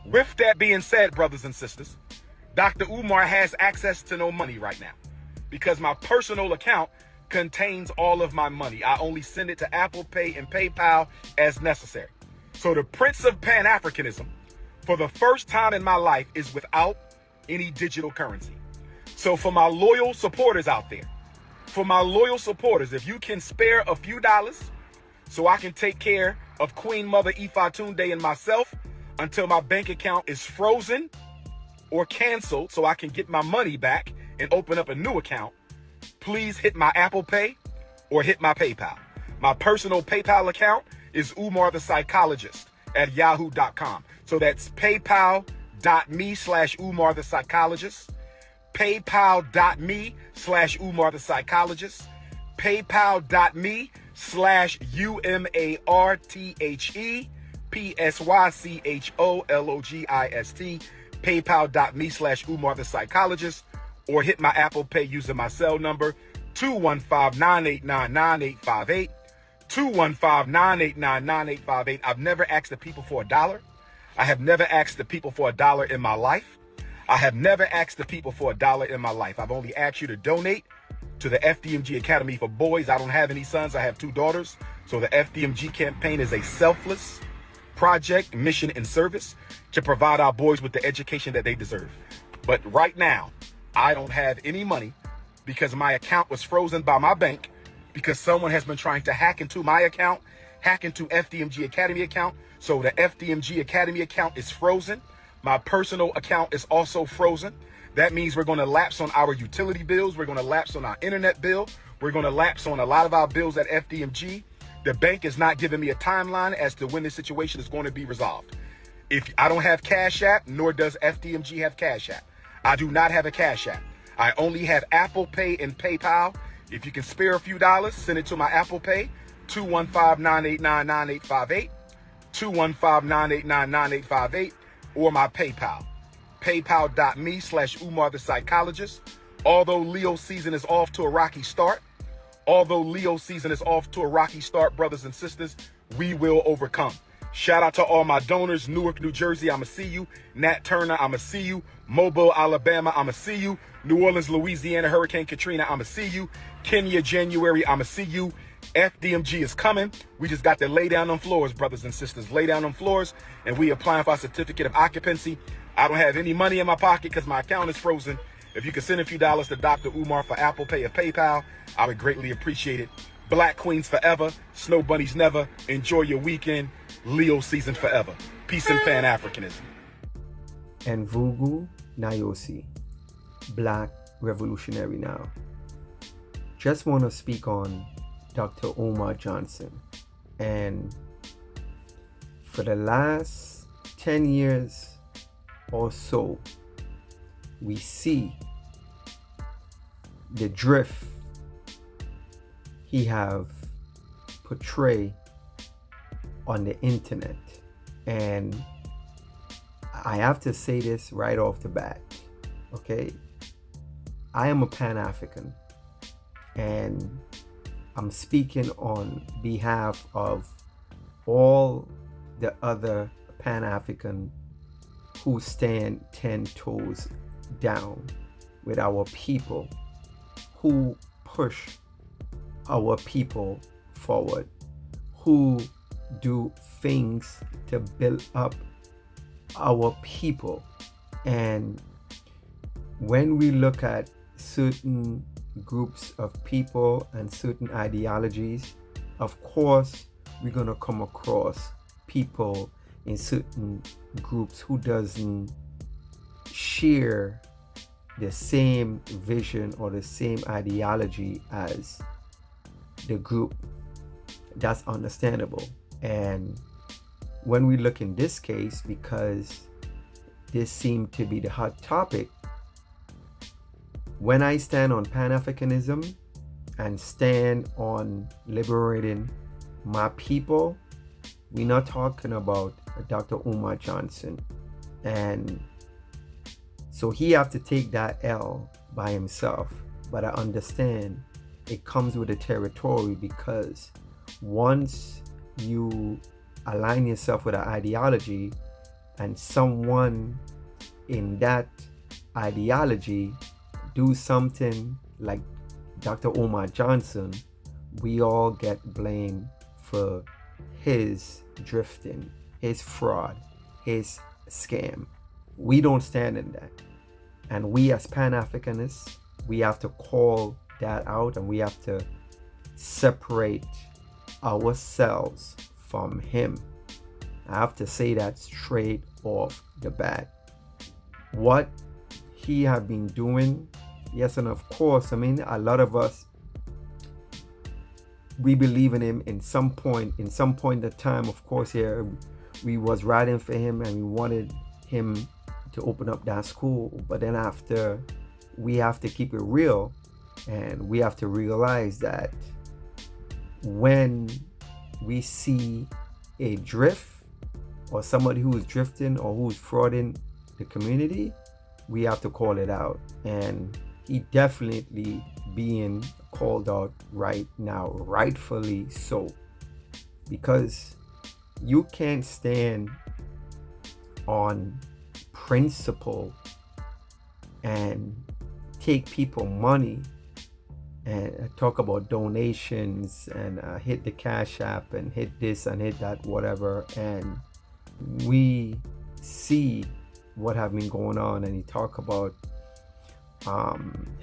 With that being said, brothers and sisters, Dr. Umar has access to no money right now because my personal account contains all of my money. I only send it to Apple Pay and PayPal as necessary. So the Prince of Pan-Afrikanism, for the first time in my life, is without any digital currency. So for my loyal supporters out there, if you can spare a few dollars so I can take care of Queen Mother Ifatunde and myself until my bank account is frozen or canceled so I can get my money back and open up a new account, please hit my Apple Pay or hit my PayPal. My personal PayPal account is Umar the Psychologist at yahoo.com. So that's paypal.me/Umar the Psychologist, paypal.me/Umar the Psychologist, paypal.me/UmarThePsychologist, paypal.me/Umar the Psychologist, or hit my Apple Pay using my cell number 215-989-9858, 215-989-9858. I've never asked the people for $1. I have never asked the people for $1 in my life. I've only asked you to donate to the FDMG Academy for Boys. I don't have any sons. I have 2 daughters. So the FDMG campaign is a selfless project, mission, and service to provide our boys with the education that they deserve. But right now, I don't have any money because my account was frozen by my bank because someone has been trying to hack into my account, hack into FDMG Academy account. So the FDMG Academy account is frozen. My personal account is also frozen. That means we're going to lapse on our utility bills. We're going to lapse on our internet bill. We're going to lapse on a lot of our bills at FDMG. The bank is not giving me a timeline as to when this situation is going to be resolved. If I don't have Cash App, nor does FDMG have Cash App. I do not have a Cash App. I only have Apple Pay and PayPal. If you can spare a few dollars, send it to my Apple Pay, 215-989-9858, 215-989-9858, or my PayPal, paypal.me/Umar the Psychologist. Although Leo season is off to a rocky start, brothers and sisters, we will overcome. Shout out to all my donors. Newark, New Jersey, I'ma see you. Nat Turner, I'ma see you. Mobile, Alabama, I'ma see you. New Orleans, Louisiana, Hurricane Katrina, I'ma see you. Kenya, January, I'ma see you. FDMG is coming. We just got to lay down on floors, brothers and sisters. Lay down on floors, and we applying for our certificate of occupancy. I don't have any money in my pocket because my account is frozen. If you could send a few dollars to Dr. Umar for Apple Pay or PayPal, I would greatly appreciate it. Black Queens forever. Snow Bunnies never. Enjoy your weekend. Leo season forever. Peace and Pan-Afrikanism. And Vugu Nayosi, Black Revolutionary Now. Just want to speak on Dr. Umar Johnson. And for the last 10 years or so, we see the drift he have portrayed on the internet. And I have to say this right off the bat, okay? I am a Pan-African, and I'm speaking on behalf of all the other Pan-African who stand 10 toes down with our people, who push our people forward, who do things to build up our people. And when we look at certain groups of people and certain ideologies, of course we're going to come across people in certain groups who doesn't share the same vision or the same ideology as the group. That's understandable. And when we look in this case, because this seemed to be the hot topic, when I stand on Pan-Afrikanism and stand on liberating my people, we're not talking about Dr. Umar Johnson. And so he have to take that L by himself. But I understand it comes with the territory, because once you align yourself with an ideology and someone in that ideology do something like Dr. Umar Johnson, we all get blamed for his drifting, his fraud, his scam. We don't stand in that. And we as Pan-Afrikanists, we have to call that out, and we have to separate ourselves from him. I have to say that straight off the bat. What he have been doing, yes, and of course, I mean, a lot of us, we believe in him in some point of time. Of course, here we was riding for him and we wanted him to open up that school. But then after, we have to keep it real, and we have to realize that when we see a drift or somebody who is drifting or who's frauding the community, we have to call it out. And he definitely being called out right now, rightfully so, because you can't stand on principle and take people money and talk about donations and hit the Cash App and hit this and hit that, whatever. And we see what have been going on, and he talk about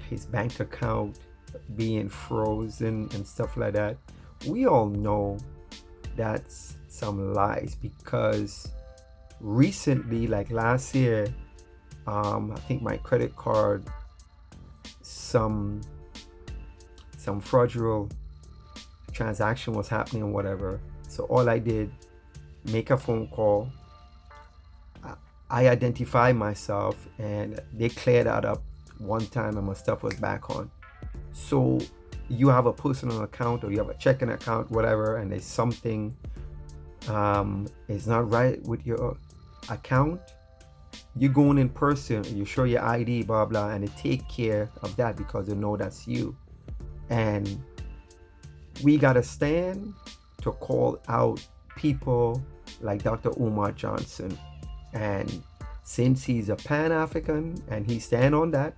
his bank account being frozen and stuff like that. We all know that's some lies, because recently, like last year, I think my credit card, some fraudulent transaction was happening or whatever. So all I did, make a phone call, I identify myself, and they cleared that up one time and my stuff was back on. So you have a personal account or you have a checking account, whatever, and there's something is not right with your account, you go in person, you show your ID, blah blah, and they take care of that because they know that's you. And we gotta stand to call out people like Dr. Umar Johnson. And since he's a Pan-African and he stand on that,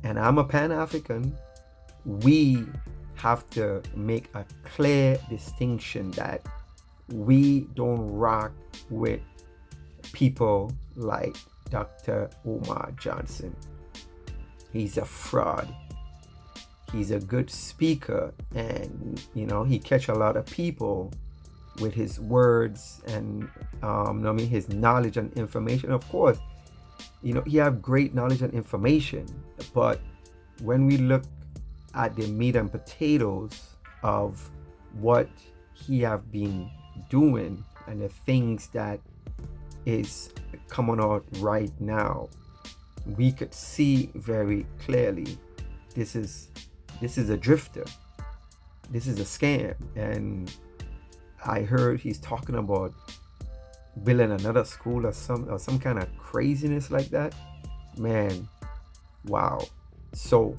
and I'm a Pan-African, we have to make a clear distinction that we don't rock with people like Dr. Umar Johnson. He's a fraud. He's a good speaker, and he catch a lot of people with his words and his knowledge and information. Of course, he have great knowledge and information, but when we look at the meat and potatoes of what he have been doing and the things that is coming out right now, we could see very clearly this is a drifter. This is a scam. And I heard he's talking about building another school or some kind of craziness like that. Man, wow. So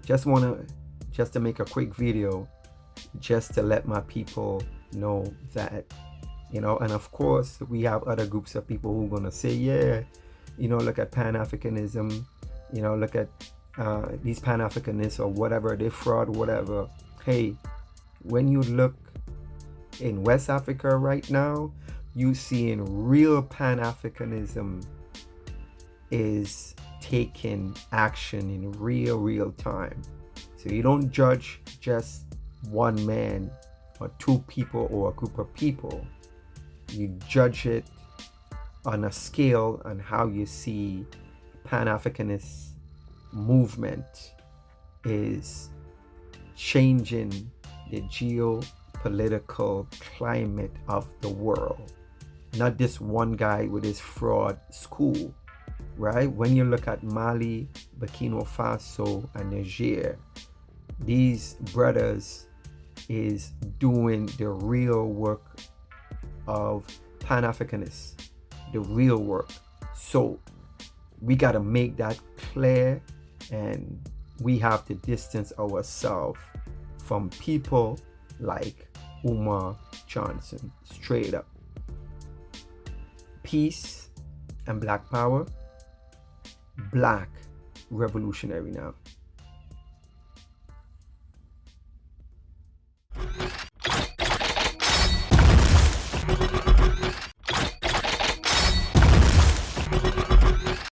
just to make a quick video, just to let my people know that, and of course we have other groups of people who are gonna say, yeah, look at Pan-Afrikanism, look at these Pan-Afrikanists or whatever, they fraud, whatever. Hey, when you look in West Africa right now, you seeing real Pan-Afrikanism is taking action in real time. So you don't judge just one man or two people or a group of people. You judge it on a scale on how you see Pan-Afrikanist movement is changing the geopolitical climate of the world. Not this one guy with his fraud school, right? When you look at Mali, Burkina Faso, and Niger, these brothers is doing the real work of Pan-Afrikanists, the real work. So we got to make that clear, and we have to distance ourselves from people like Umar Johnson, straight up. peace and black power, black revolutionary now.